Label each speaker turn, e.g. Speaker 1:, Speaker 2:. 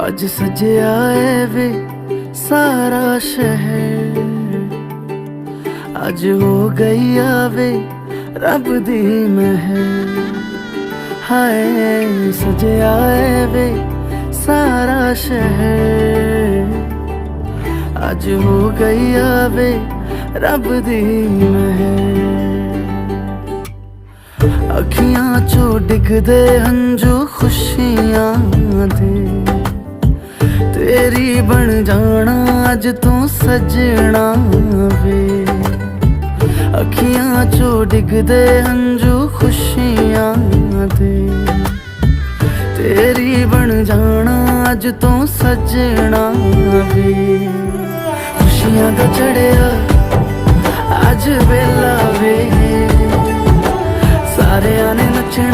Speaker 1: अज सजया है वे सारा शहर, अज हो गई आवे रब दी महर। हाय सजया है वे सारा शहर, अज हो गई आवे रब दी महर। अखियां चो डिगदे हंजू खुशियां दे, तेरी बन जाना अज तू सजना वे। अखियां चो डिगदे हंजू खुशियां दे, तेरी बन जाना अज तू सजना वे। खुशियां दा चढ़िया अज वेला वे, सारे ने नचना